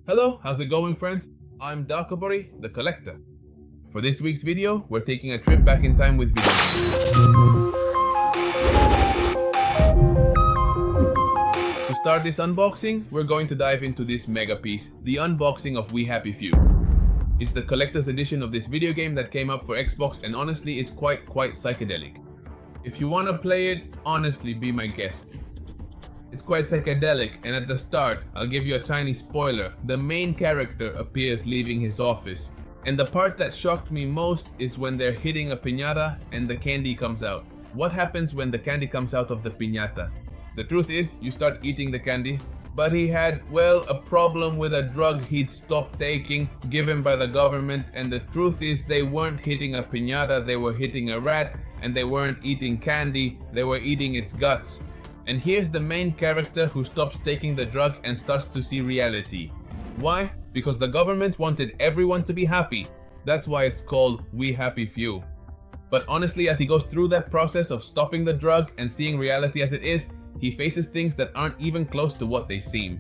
Hello, how's it going, friends? I'm Darkoburi, the collector. For this week's video, we're taking a trip back in time with video games. To start this unboxing, we're going to dive into this mega piece, the unboxing of We Happy Few. It's the collector's edition of this video game that came up for Xbox, and honestly, it's quite psychedelic. If you want to play it, honestly, be my guest. It's quite psychedelic, and at the start, I'll give you a tiny spoiler. The main character appears leaving his office. And the part that shocked me most is when they're hitting a piñata and the candy comes out. What happens when the candy comes out of the piñata? The truth is, you start eating the candy, but he had, well, a problem with a drug he'd stopped taking, given by the government, and the truth is they weren't hitting a piñata, they were hitting a rat, and they weren't eating candy, they were eating its guts. And here's the main character who stops taking the drug and starts to see reality. Why? Because the government wanted everyone to be happy. That's why it's called We Happy Few. But honestly, as he goes through that process of stopping the drug and seeing reality as it is, he faces things that aren't even close to what they seem.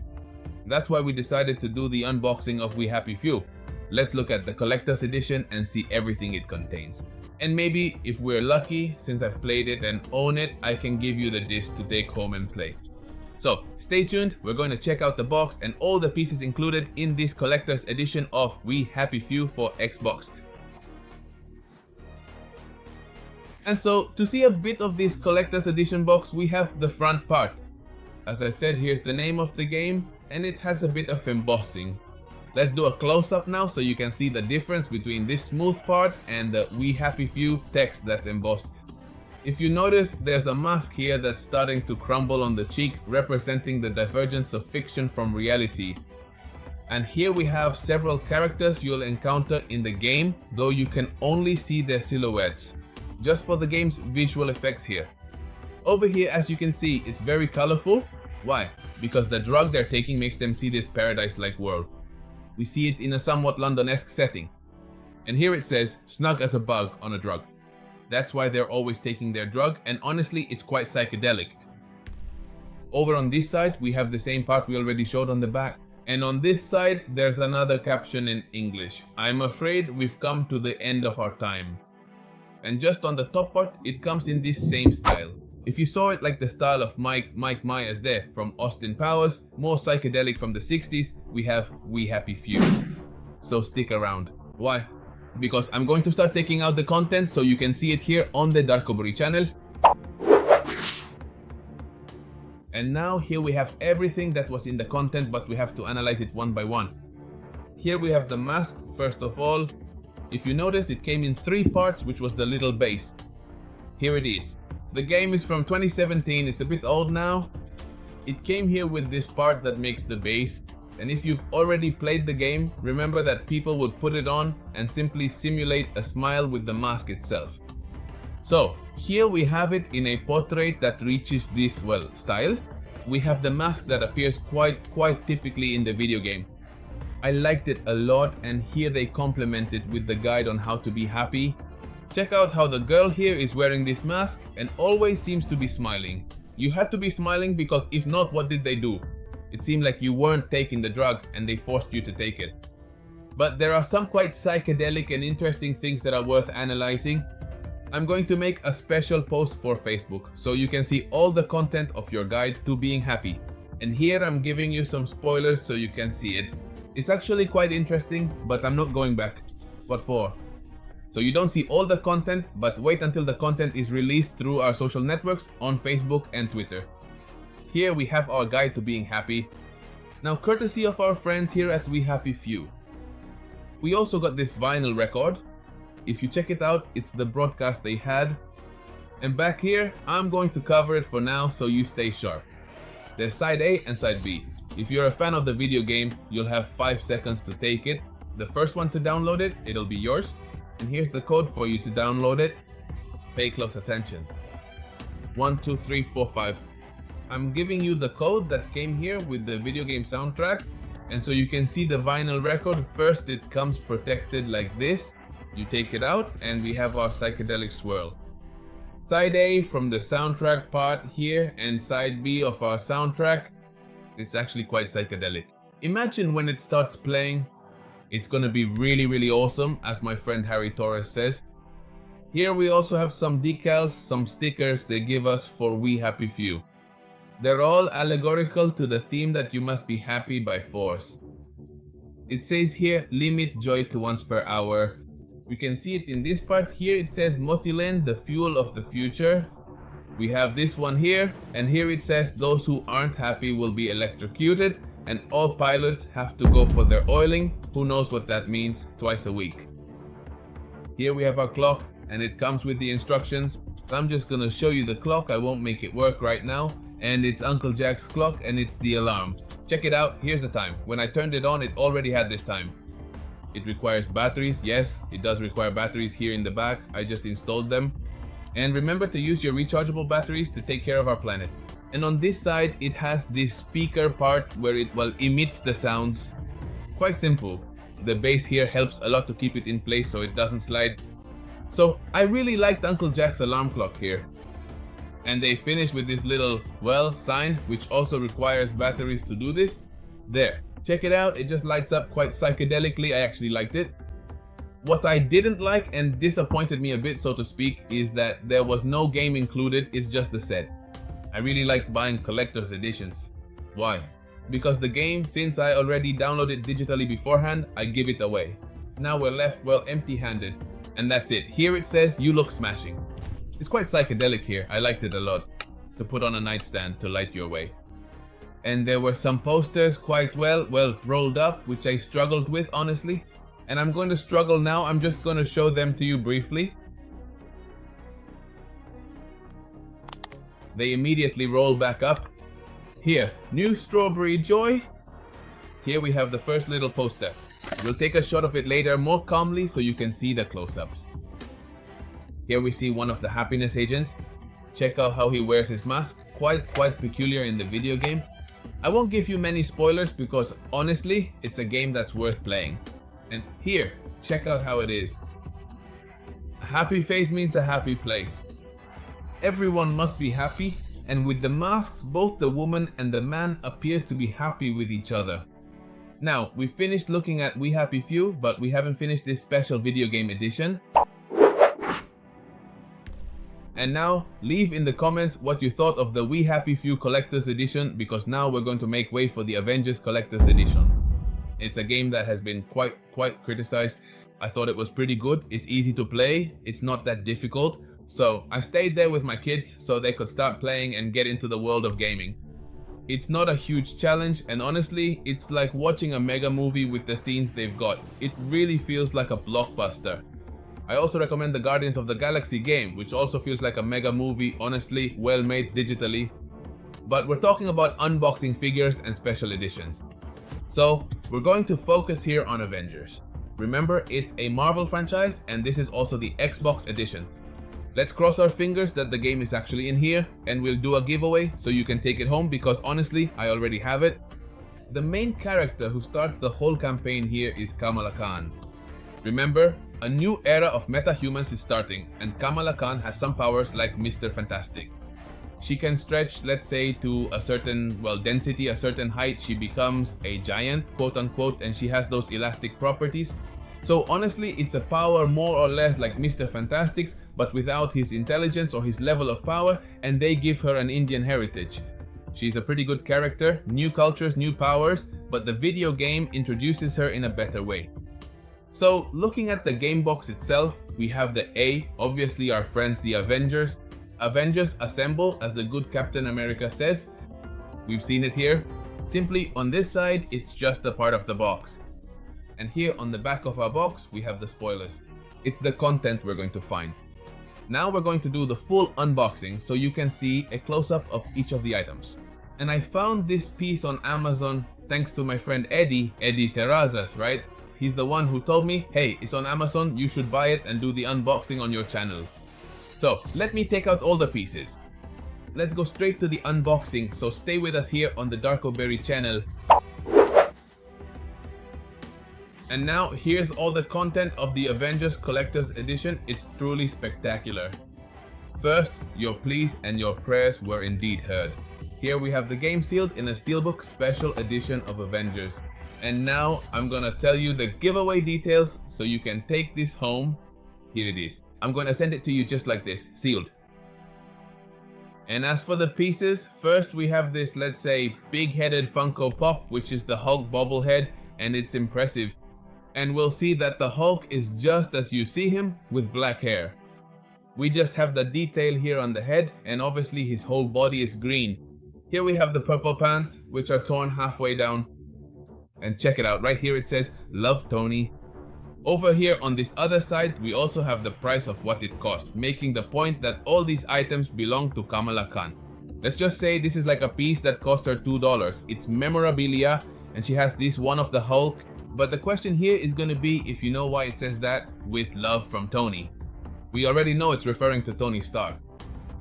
That's why we decided to do the unboxing of We Happy Few. Let's look at the collector's edition and see everything it contains. And maybe, if we're lucky, since I've played it and own it, I can give you the disc to take home and play. So, stay tuned, we're going to check out the box and all the pieces included in this collector's edition of We Happy Few for Xbox. And so, to see a bit of this collector's edition box, we have the front part. As I said, here's the name of the game, and it has a bit of embossing. Let's do a close-up now so you can see the difference between this smooth part and the We Happy Few text that's embossed. If you notice, there's a mask here that's starting to crumble on the cheek, representing the divergence of fiction from reality. And here we have several characters you'll encounter in the game, though you can only see their silhouettes, just for the game's visual effects here. Over here, as you can see, it's very colorful. Why? Because the drug they're taking makes them see this paradise-like world. We see it in a somewhat London-esque setting. And here it says, snug as a bug on a drug. That's why they're always taking their drug, and honestly, it's quite psychedelic. Over on this side, we have the same part we already showed on the back. And on this side, there's another caption in English. I'm afraid we've come to the end of our time. And just on the top part, it comes in this same style. If you saw it like the style of Mike Myers there from Austin Powers, more psychedelic from the 60s, we have We Happy Few. So stick around. Why? Because I'm going to start taking out the content so you can see it here on the Darkoburi channel. And now here we have everything that was in the content, but we have to analyze it one by one. Here we have the mask, first of all. If you notice, it came in 3 parts, which was the little base. Here it is. The game is from 2017, it's a bit old now. It came here with this part that makes the base, and if you've already played the game, remember that people would put it on and simply simulate a smile with the mask itself. So, here we have it in a portrait that reaches this, well, style. We have the mask that appears quite typically in the video game. I liked it a lot, and here they complement it with the guide on how to be happy. Check out how the girl here is wearing this mask and always seems to be smiling. You had to be smiling because if not, what did they do? It seemed like you weren't taking the drug and they forced you to take it. But there are some quite psychedelic and interesting things that are worth analyzing. I'm going to make a special post for Facebook so you can see all the content of your guide to being happy. And here I'm giving you some spoilers so you can see it. It's actually quite interesting, but I'm not going back. What for? So you don't see all the content, but wait until the content is released through our social networks on Facebook and Twitter. Here we have our guide to being happy. Now, courtesy of our friends here at We Happy Few. We also got this vinyl record. If you check it out, it's the broadcast they had. And back here, I'm going to cover it for now so you stay sharp. There's side A and side B. If you're a fan of the video game, you'll have 5 seconds to take it. The first one to download it, it'll be yours. And here's the code for you to download it. Pay close attention. 1, 2, 3, 4, 5. I'm giving you the code that came here with the video game soundtrack. And so you can see the vinyl record. First it comes protected like this. You take it out and we have our psychedelic swirl. Side A from the soundtrack part here and side B of our soundtrack. It's actually quite psychedelic. Imagine when it starts playing, it's gonna be really awesome, as my friend Harry Torres says. Here we also have some decals, some stickers they give us for We Happy Few. They're all allegorical to the theme that you must be happy by force. It says here, limit joy to once per hour. We can see it in this part. Here it says Motilen, the fuel of the future. We have this one here, and here it says those who aren't happy will be electrocuted, and all pilots have to go for their oiling. Who knows what that means, twice a week. Here we have our clock, and it comes with the instructions. I'm just gonna show you the clock, I won't make it work right now. And it's Uncle Jack's clock, and it's the alarm. Check it out, here's the time. When I turned it on, it already had this time. It requires batteries, yes, it does require batteries here in the back. I just installed them. And remember to use your rechargeable batteries to take care of our planet. And on this side, it has this speaker part where it emits the sounds. Quite simple. The base here helps a lot to keep it in place so it doesn't slide. So I really liked Uncle Jack's alarm clock here. And they finish with this little sign, which also requires batteries to do this. There, check it out, it just lights up quite psychedelically. I actually liked it. What I didn't like and disappointed me a bit, so to speak, is that there was no game included, it's just the set. I really like buying collector's editions. Why? Because the game, since I already downloaded digitally beforehand, I give it away. Now we're left empty-handed. And that's it. Here it says, you look smashing. It's quite psychedelic here, I liked it a lot. To put on a nightstand to light your way. And there were some posters quite well rolled up, which I struggled with, honestly. And I'm going to struggle now, I'm just going to show them to you briefly. They immediately roll back up. Here, new strawberry joy. Here we have the first little poster. We'll take a shot of it later more calmly so you can see the close-ups. Here we see one of the happiness agents. Check out how he wears his mask. Quite peculiar in the video game. I won't give you many spoilers because honestly, it's a game that's worth playing. And here, check out how it is. A happy face means a happy place. Everyone must be happy, and with the masks, both the woman and the man appear to be happy with each other. Now, we finished looking at We Happy Few, but we haven't finished this special video game edition. And now, leave in the comments what you thought of the We Happy Few Collector's Edition, because now we're going to make way for the Avengers Collector's Edition. It's a game that has been quite criticized. I thought it was pretty good. It's easy to play. It's not that difficult. So I stayed there with my kids so they could start playing and get into the world of gaming. It's not a huge challenge, and honestly, it's like watching a mega movie with the scenes they've got. It really feels like a blockbuster. I also recommend the Guardians of the Galaxy game, which also feels like a mega movie, honestly, well made digitally. But we're talking about unboxing figures and special editions. So, we're going to focus here on Avengers. Remember, it's a Marvel franchise, and this is also the Xbox edition. Let's cross our fingers that the game is actually in here, and we'll do a giveaway so you can take it home, because honestly, I already have it. The main character who starts the whole campaign here is Kamala Khan. Remember, a new era of metahumans is starting, and Kamala Khan has some powers like Mr. Fantastic. She can stretch, let's say, to a certain, density, a certain height. She becomes a giant, quote unquote, and she has those elastic properties. So honestly, it's a power more or less like Mr. Fantastic's, but without his intelligence or his level of power, and they give her an Indian heritage. She's a pretty good character, new cultures, new powers, but the video game introduces her in a better way. So looking at the game box itself, we have the A, obviously our friends the Avengers. Avengers assemble, as the good Captain America says. We've seen it here. Simply on this side, it's just a part of the box. And here on the back of our box, we have the spoilers. It's the content we're going to find. Now we're going to do the full unboxing so you can see a close-up of each of the items. And I found this piece on Amazon thanks to my friend Eddie Terrazas, right? He's the one who told me, hey, it's on Amazon, you should buy it and do the unboxing on your channel. So let me take out all the pieces. Let's go straight to the unboxing, so stay with us here on the Darkoburi channel. And now here's all the content of the Avengers Collector's Edition. It's truly spectacular. First, your pleas and your prayers were indeed heard. Here we have the game sealed in a steelbook special edition of Avengers. And now I'm gonna tell you the giveaway details so you can take this home. Here it is. I'm gonna send it to you just like this, sealed. And as for the pieces, first we have this, let's say, big-headed Funko Pop, which is the Hulk bobblehead, and it's impressive. And we'll see that the Hulk is just as you see him, with black hair. We just have the detail here on the head, and obviously his whole body is green. Here we have the purple pants, which are torn halfway down. And check it out, right here it says, "Love Tony." Over here on this other side, we also have the price of what it cost, making the point that all these items belong to Kamala Khan. Let's just say this is like a piece that cost her $2. It's memorabilia, and she has this one of the Hulk. But the question here is going to be if you know why it says that, "with love from Tony." We already know it's referring to Tony Stark.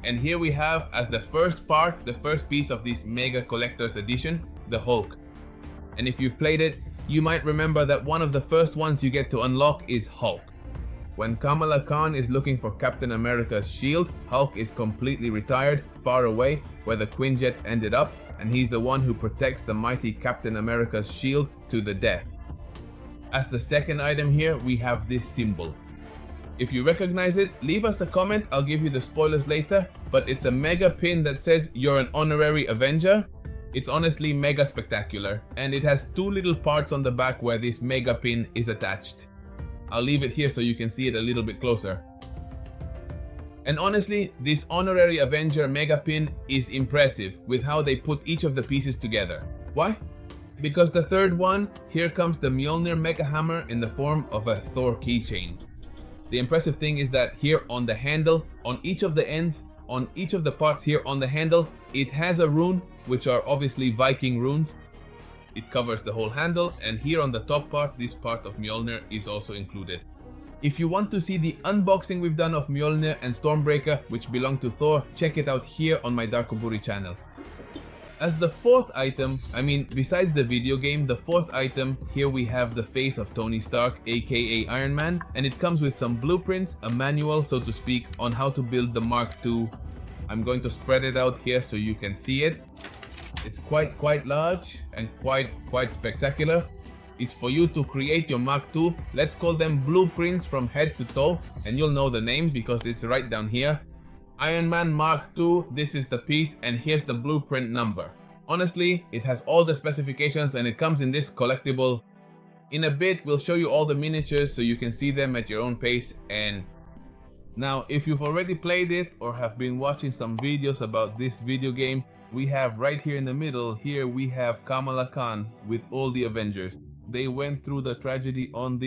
And here we have, as the first part, the first piece of this Mega Collector's Edition, the Hulk. And if you've played it, you might remember that one of the first ones you get to unlock is Hulk. When Kamala Khan is looking for Captain America's shield, Hulk is completely retired, far away, where the Quinjet ended up, and he's the one who protects the mighty Captain America's shield to the death. As the second item here, we have this symbol. If you recognize it, leave us a comment, I'll give you the spoilers later, but it's a mega pin that says you're an honorary Avenger. It's honestly mega spectacular, and it has two little parts on the back where this mega pin is attached. I'll leave it here so you can see it a little bit closer. And honestly, this honorary Avenger mega pin is impressive with how they put each of the pieces together. Why? Because the third one, here comes the Mjolnir Mega Hammer in the form of a Thor keychain. The impressive thing is that here on the handle, on each of the ends, on each of the parts here on the handle, it has a rune, which are obviously Viking runes. It covers the whole handle, and here on the top part, this part of Mjolnir is also included. If you want to see the unboxing we've done of Mjolnir and Stormbreaker, which belong to Thor, check it out here on my Darkoburi channel. As the fourth item, besides the video game, the fourth item, here we have the face of Tony Stark, aka Iron Man, and it comes with some blueprints, a manual, so to speak, on how to build the Mark II. I'm going to spread it out here so you can see it. It's quite large and quite spectacular. It's for you to create your Mark II. Let's call them blueprints from head to toe, and you'll know the name because it's right down here. Iron Man Mark II, this is the piece, and here's the blueprint number. Honestly, it has all the specifications and it comes in this collectible. In a bit, we'll show you all the miniatures so you can see them at your own pace. And now, if you've already played it or have been watching some videos about this video game, we have right here in the middle, here we have Kamala Khan with all the Avengers. They went through the tragedy on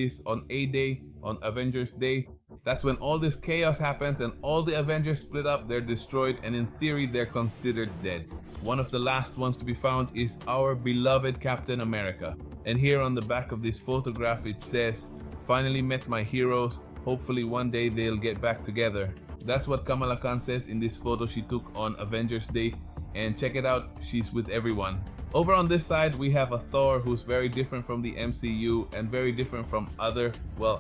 A-Day, on Avengers Day. That's when all this chaos happens and all the Avengers split up, they're destroyed, and in theory they're considered dead. One of the last ones to be found is our beloved Captain America. And here on the back of this photograph it says, "Finally met my heroes, hopefully one day they'll get back together." That's what Kamala Khan says in this photo she took on Avengers Day, and check it out, she's with everyone. Over on this side we have a Thor who's very different from the MCU and very different from other,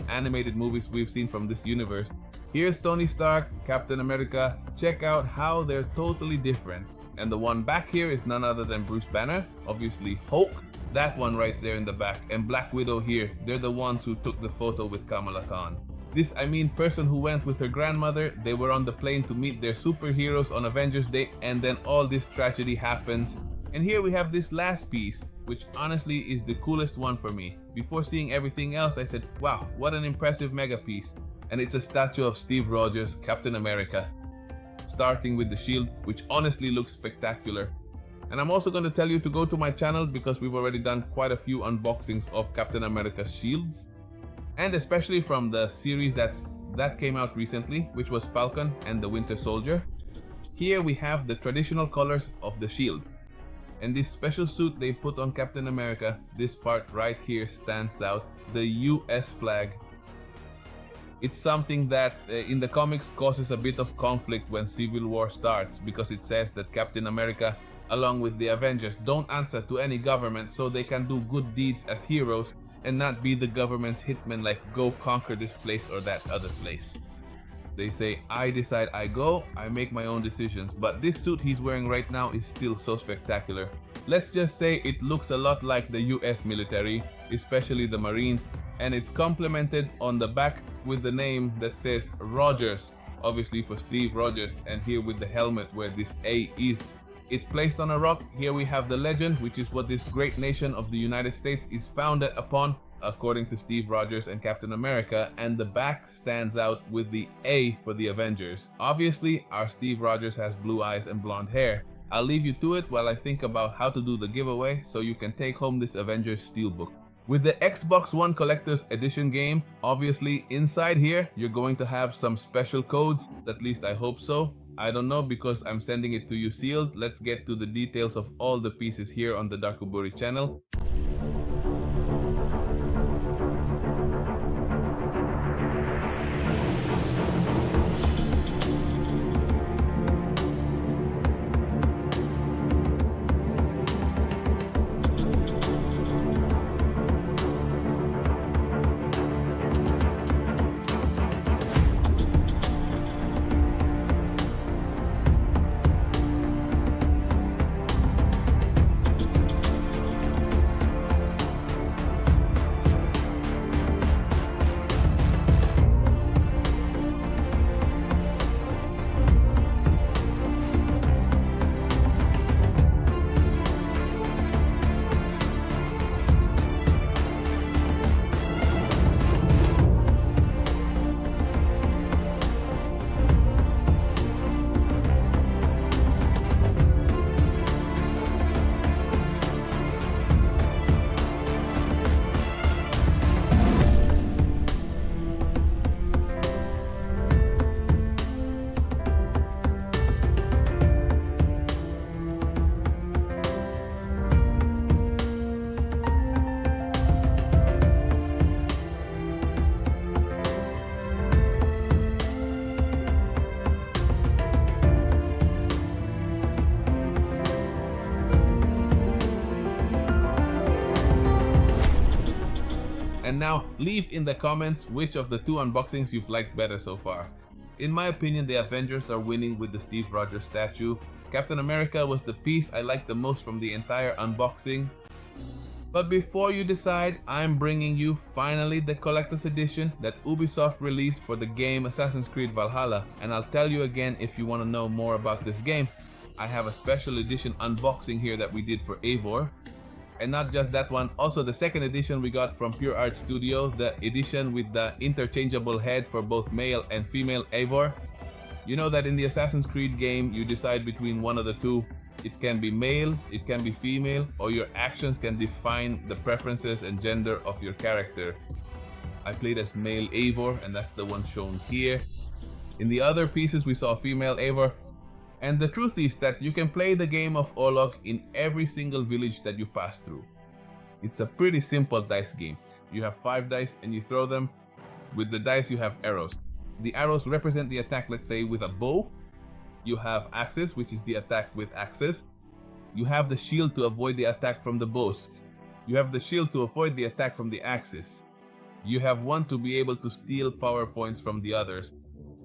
animated movies we've seen from this universe. Here's Tony Stark, Captain America. Check out how they're totally different. And the one back here is none other than Bruce Banner, obviously Hulk, that one right there in the back, and Black Widow here. They're the ones who took the photo with Kamala Khan. This person who went with her grandmother, they were on the plane to meet their superheroes on Avengers Day, and then all this tragedy happens. And here we have this last piece, which honestly is the coolest one for me. Before seeing everything else, I said, wow, what an impressive mega piece. And it's a statue of Steve Rogers, Captain America, starting with the shield, which honestly looks spectacular. And I'm also going to tell you to go to my channel because we've already done quite a few unboxings of Captain America's shields. And especially from the series that came out recently, which was Falcon and the Winter Soldier. Here we have the traditional colors of the shield. And this special suit they put on Captain America, this part right here stands out, the US flag. It's something that in the comics causes a bit of conflict when Civil War starts, because it says that Captain America, along with the Avengers, don't answer to any government, so they can do good deeds as heroes and not be the government's hitmen, like go conquer this place or that other place. They say, I decide, I go, I make my own decisions. But this suit he's wearing right now is still so spectacular. Let's just say it looks a lot like the US military, especially the Marines, and it's complemented on the back with the name that says Rogers, obviously for Steve Rogers, and here with the helmet where this A is. It's placed on a rock. Here we have the legend, which is what this great nation of the United States is founded upon, according to Steve Rogers and Captain America, and the back stands out with the A for the Avengers. Obviously, our Steve Rogers has blue eyes and blonde hair. I'll leave you to it while I think about how to do the giveaway so you can take home this Avengers Steelbook. With the Xbox One Collector's Edition game, obviously inside here, you're going to have some special codes, at least I hope so. I don't know because I'm sending it to you sealed. Let's get to the details of all the pieces here on the Darkoburi channel. And now, leave in the comments which of the two unboxings you've liked better so far. In my opinion, the Avengers are winning with the Steve Rogers statue. Captain America was the piece I liked the most from the entire unboxing. But before you decide, I'm bringing you finally the collector's edition that Ubisoft released for the game Assassin's Creed Valhalla. And I'll tell you again, if you want to know more about this game, I have a special edition unboxing here that we did for Eivor. And not just that one, also the second edition we got from Pure Art Studio, the edition with the interchangeable head for both male and female Eivor. You know that in the Assassin's Creed game, you decide between one of the two. It can be male, it can be female, or your actions can define the preferences and gender of your character. I played as male Eivor, and that's the one shown here. In the other pieces, we saw female Eivor. And the truth is that you can play the game of Orlog in every single village that you pass through. It's a pretty simple dice game. You have 5 dice and you throw them. With the dice you have arrows. The arrows represent the attack, let's say, with a bow. You have axes, which is the attack with axes. You have the shield to avoid the attack from the bows. You have the shield to avoid the attack from the axes. You have one to be able to steal power points from the others.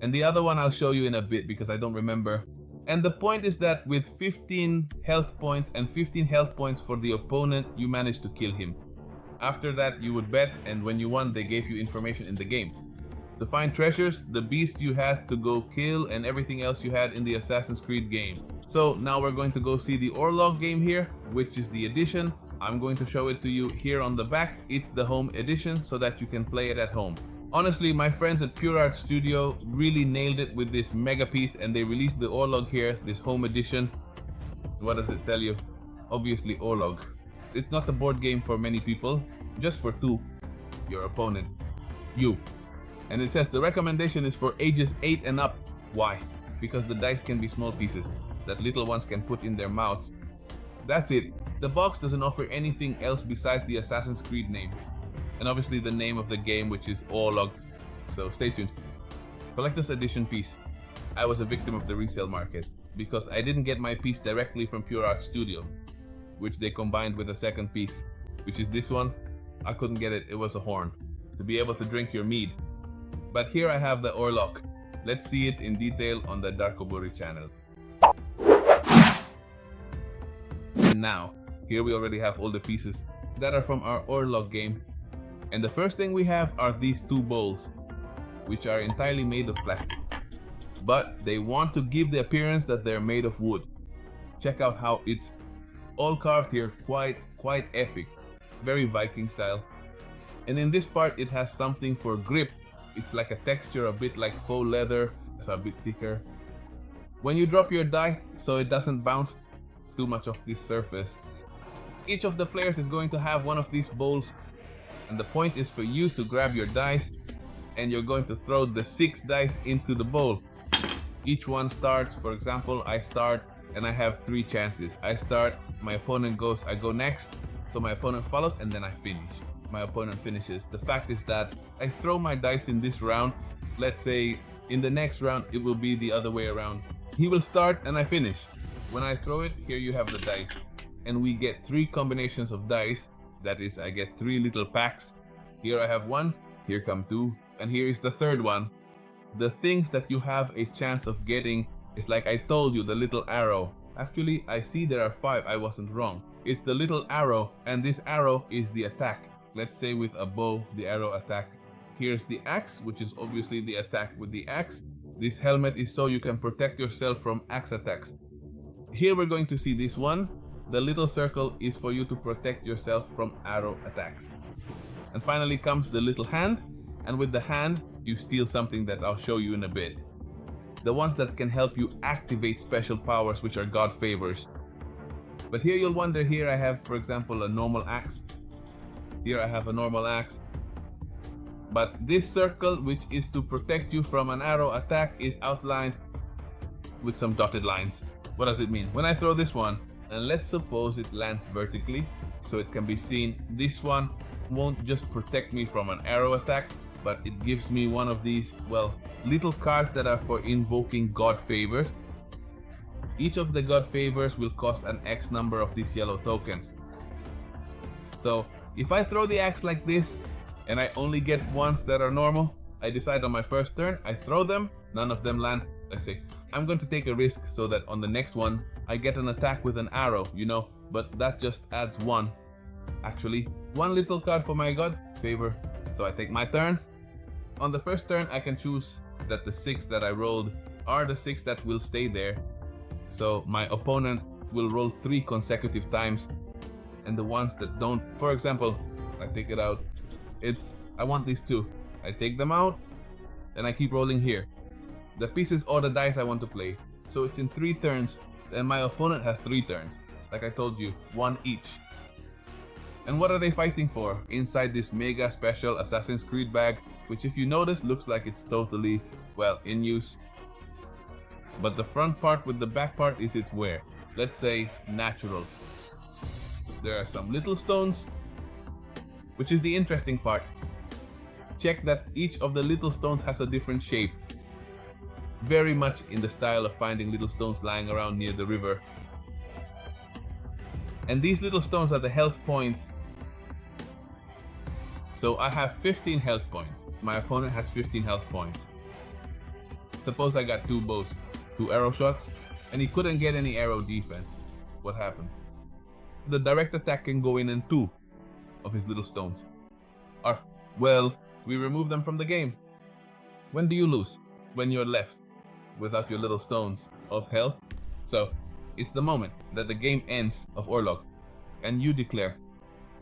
And the other one I'll show you in a bit because I don't remember. And the point is that with 15 health points and 15 health points for the opponent, you managed to kill him. After that, you would bet, and when you won, they gave you information in the game. To find treasures, the beast you had to go kill, and everything else you had in the Assassin's Creed game. So now we're going to go see the Orlog game here, which is the edition. I'm going to show it to you here on the back. It's the home edition so that you can play it at home. Honestly, my friends at Pure Art Studio really nailed it with this mega piece, and they released the Orlog here, this home edition. What does it tell you? Obviously Orlog. It's not a board game for many people, just for 2. Your opponent. You. And it says the recommendation is for ages 8 and up. Why? Because the dice can be small pieces that little ones can put in their mouths. That's it. The box doesn't offer anything else besides the Assassin's Creed name. And obviously the name of the game, which is Orlog. So stay tuned. Collector's edition piece. I was a victim of the resale market because I didn't get my piece directly from Pure Art Studio, which they combined with a second piece, which is this one. I couldn't get it, it was a horn, to be able to drink your mead. But here I have the Orlog. Let's see it in detail on the Darkoburi channel. And now, Here we already have all the pieces that are from our Orlog game. And the first thing we have are these two bowls, which are entirely made of plastic. But they want to give the appearance that they're made of wood. Check out how it's all carved here, quite epic. Very Viking style. And in this part it has something for grip. It's like a texture a bit like faux leather, it's a bit thicker. When you drop your die, so it doesn't bounce too much off this surface. Each of the players is going to have one of these bowls, and the point is for you to grab your dice, and you're going to throw the 6 dice into the bowl. Each one starts, for example, I start and I have 3 chances. I start, my opponent goes, I go next, so my opponent follows, and then I finish. My opponent finishes. The fact is that I throw my dice in this round. Let's say in the next round it will be the other way around. He will start and I finish. When I throw it, here you have the dice. And we get 3 combinations of dice. That is, I get 3 little packs. Here I have 1, here come 2, and here is the third one. The things that you have a chance of getting is, like I told you, the little arrow. Actually, I see there are 5, I wasn't wrong. It's the little arrow, and this arrow is the attack. Let's say with a bow, the arrow attack. Here's the axe, which is obviously the attack with the axe. This helmet is so you can protect yourself from axe attacks. Here we're going to see this one. The little circle is for you to protect yourself from arrow attacks. And finally comes the little hand, and with the hand you steal something that I'll show you in a bit. The ones that can help you activate special powers, which are god favors. But here you'll wonder, here I have, for example, a normal axe. Here I have a normal axe. But this circle, which is to protect you from an arrow attack, is outlined with some dotted lines. What does it mean? When I throw this one, and let's suppose it lands vertically, so it can be seen, this one won't just protect me from an arrow attack, but it gives me one of these, well, little cards that are for invoking god favors. Each of the god favors will cost an X number of these yellow tokens. So if I throw the axe like this, and I only get ones that are normal, I decide on my first turn, I throw them, none of them land. I say, I'm going to take a risk so that on the next one, I get an attack with an arrow, you know, but that just adds 1. Actually, 1 little card for my god favor. So I take my turn. On the first turn, I can choose that the 6 that I rolled are the 6 that will stay there. So my opponent will roll 3 consecutive times, and the ones that don't, for example, I take it out. I want these 2. I take them out, and I keep rolling here. The pieces or the dice I want to play. So it's in 3 turns, and my opponent has 3 turns. Like I told you, 1 each. And what are they fighting for? Inside this mega special Assassin's Creed bag, which if you notice looks like it's totally, well, in use. But the front part with the back part is its wear. Let's say natural. There are some little stones, which is the interesting part. Check that each of the little stones has a different shape. Very much in the style of finding little stones lying around near the river. And these little stones are the health points. So I have 15 health points. My opponent has 15 health points. Suppose I got 2 bows, 2 arrow shots, and he couldn't get any arrow defense. What happens? The direct attack can go in 2 of his little stones. Or, well, we remove them from the game. When do you lose? When you're left without your little stones of health. So it's the moment that the game ends of Orlog, and you declare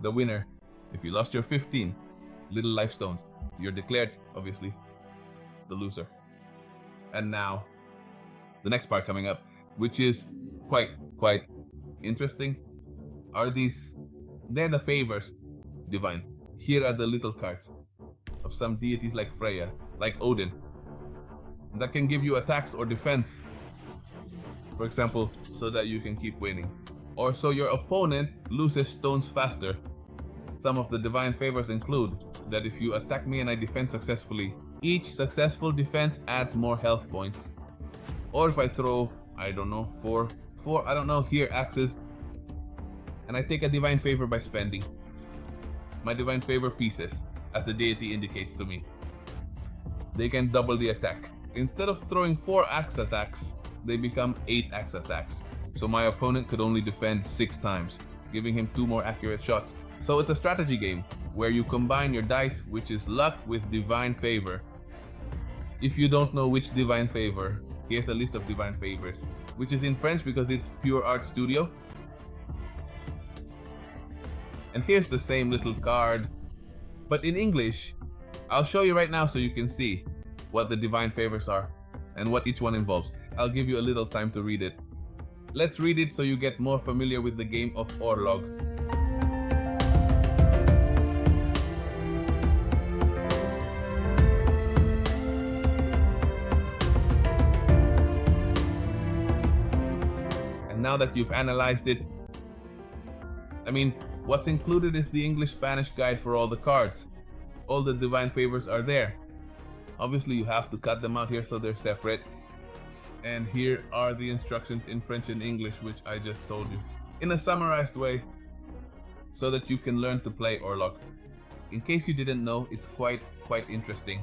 the winner. If you lost your 15 little life stones, you're declared, obviously, the loser. And now, the next part coming up, which is quite interesting, are these, they're the favors divine. Here are the little cards of some deities like Freya, like Odin, that can give you attacks or defense, for example, so that you can keep winning, or so your opponent loses stones faster. Some of the divine favors include that if you attack me and I defend successfully, each successful defense adds more health points. Or if I throw, I don't know, four, I don't know, here axes, and I take a divine favor by spending my divine favor pieces, as the deity indicates to me, they can double the attack. Instead of throwing 4 axe attacks, they become 8 axe attacks. So my opponent could only defend 6 times. giving him 2 more accurate shots. So it's a strategy game where you combine your dice, which is luck, with divine favor. If you don't know which divine favor, here's a list of divine favors, which is in French because it's Pure Art Studio. And here's the same little card, but in English. I'll show you right now so you can see what the divine favors are and what each one involves. I'll give you a little time to read it. Let's read it so you get more familiar with the game of Orlog. And now that you've analyzed it, what's included is the English-Spanish guide for all the cards. All the divine favors are there. Obviously you have to cut them out here so they're separate. And here are the instructions in French and English, which I just told you, in a summarized way, so that you can learn to play Orlog. In case you didn't know, it's quite interesting.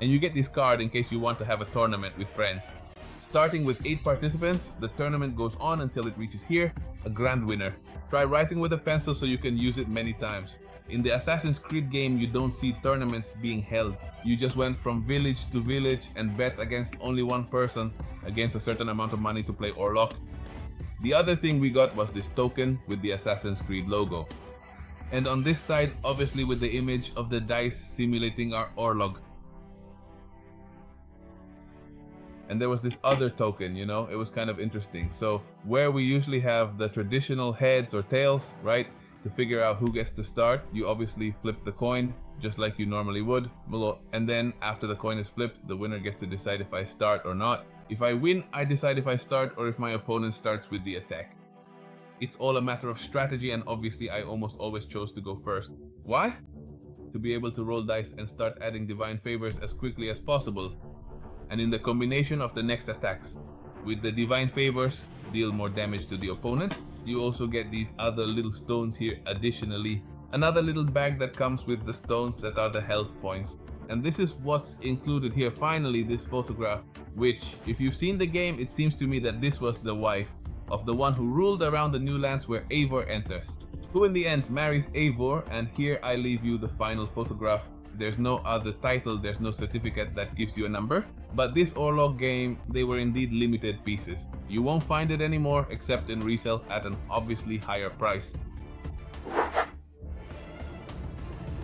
And you get this card in case you want to have a tournament with friends. Starting with 8 participants, the tournament goes on until it reaches here, a grand winner. Try writing with a pencil so you can use it many times. In the Assassin's Creed game, you don't see tournaments being held. You just went from village to village and bet against only one person against a certain amount of money to play Orlog. The other thing we got was this token with the Assassin's Creed logo. And on this side, obviously with the image of the dice simulating our Orlog. And there was this other token, it was kind of interesting. So where we usually have the traditional heads or tails, right? To figure out who gets to start, you obviously flip the coin just like you normally would. And then after the coin is flipped, the winner gets to decide if I start or not. If I win, I decide if I start or if my opponent starts with the attack. It's all a matter of strategy, and obviously I almost always chose to go first. Why? To be able to roll dice and start adding divine favors as quickly as possible. And in the combination of the next attacks, with the divine favors, deal more damage to the opponent. You also get these other little stones here additionally. Another little bag that comes with the stones that are the health points. And this is what's included here. Finally, this photograph, which if you've seen the game, it seems to me that this was the wife of the one who ruled around the new lands where Eivor enters, who in the end marries Eivor. And here I leave you the final photograph. There's no other title, there's no certificate that gives you a number. But this Orlog game, they were indeed limited pieces. You won't find it anymore except in resale at an obviously higher price.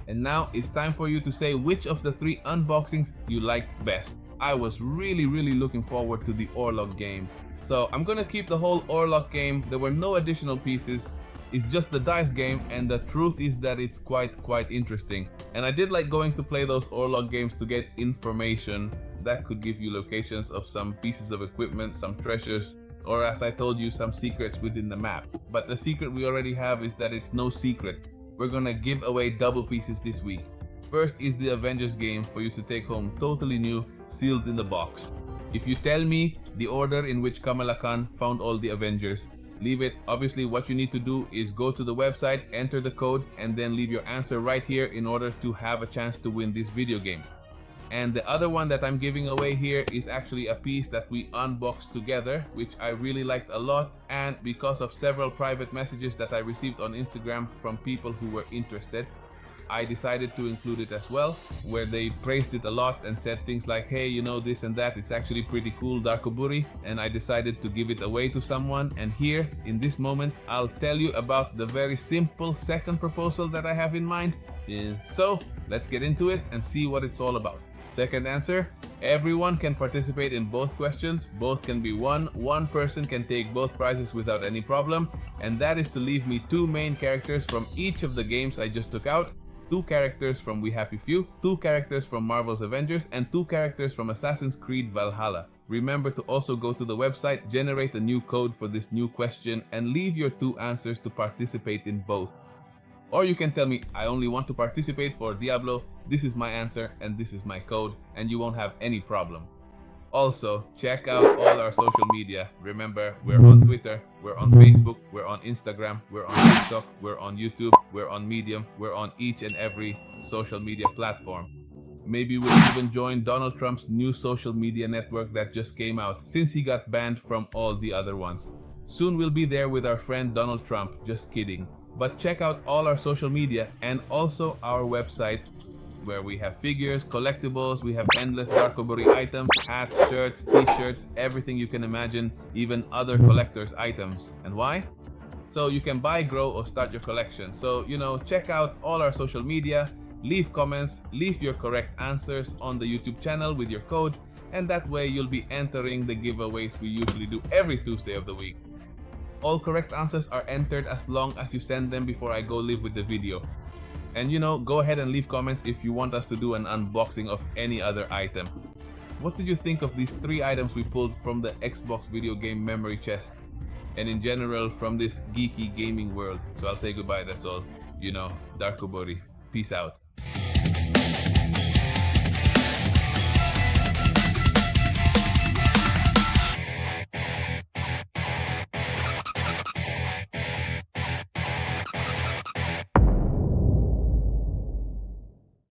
And now it's time for you to say which of the 3 unboxings you liked best. I was really looking forward to the Orlog game. So I'm gonna keep the whole Orlog game. There were no additional pieces. It's just the dice game, and the truth is that it's quite interesting. And I did like going to play those Orlog games to get information that could give you locations of some pieces of equipment, some treasures, or as I told you, some secrets within the map. But the secret we already have is that it's no secret. We're gonna give away double pieces this week. First is the Avengers game for you to take home totally new, sealed in the box. If you tell me the order in which Kamala Khan found all the Avengers, leave it. Obviously what you need to do is go to the website, enter the code, and then leave your answer right here in order to have a chance to win this video game. And the other one that I'm giving away here is actually a piece that we unboxed together, which I really liked a lot. And because of several private messages that I received on Instagram from people who were interested, I decided to include it as well, where they praised it a lot and said things like, hey, this and that, it's actually pretty cool, Darkoburi. And I decided to give it away to someone. And here, in this moment, I'll tell you about the very simple second proposal that I have in mind. So, let's get into it and see what it's all about. Second answer, everyone can participate in both questions. Both can be won. One person can take both prizes without any problem. And that is to leave me 2 main characters from each of the games I just took out. 2 characters from We Happy Few, 2 characters from Marvel's Avengers, and 2 characters from Assassin's Creed Valhalla. Remember to also go to the website, generate a new code for this new question, and leave your 2 answers to participate in both. Or you can tell me, I only want to participate for Diablo, this is my answer, and this is my code, and you won't have any problem. Also, check out all our social media. Remember, we're on Twitter, we're on Facebook, we're on Instagram, we're on TikTok, we're on YouTube, we're on Medium, we're on each and every social media platform. Maybe we'll even join Donald Trump's new social media network that just came out, since he got banned from all the other ones. Soon we'll be there with our friend Donald Trump, just kidding. But check out all our social media and also our website where we have figures, collectibles, we have endless Darkoburi items, hats, shirts, t-shirts, everything you can imagine, even other collector's items. And why? So you can buy, grow, or start your collection. So, check out all our social media, leave comments, leave your correct answers on the YouTube channel with your code, and that way you'll be entering the giveaways we usually do every Tuesday of the week. All correct answers are entered as long as you send them before I go live with the video. And go ahead and leave comments if you want us to do an unboxing of any other item. What did you think of these 3 items we pulled from the Xbox video game memory chest? And in general from this geeky gaming world. So I'll say goodbye, that's all. Darkoburi. Peace out.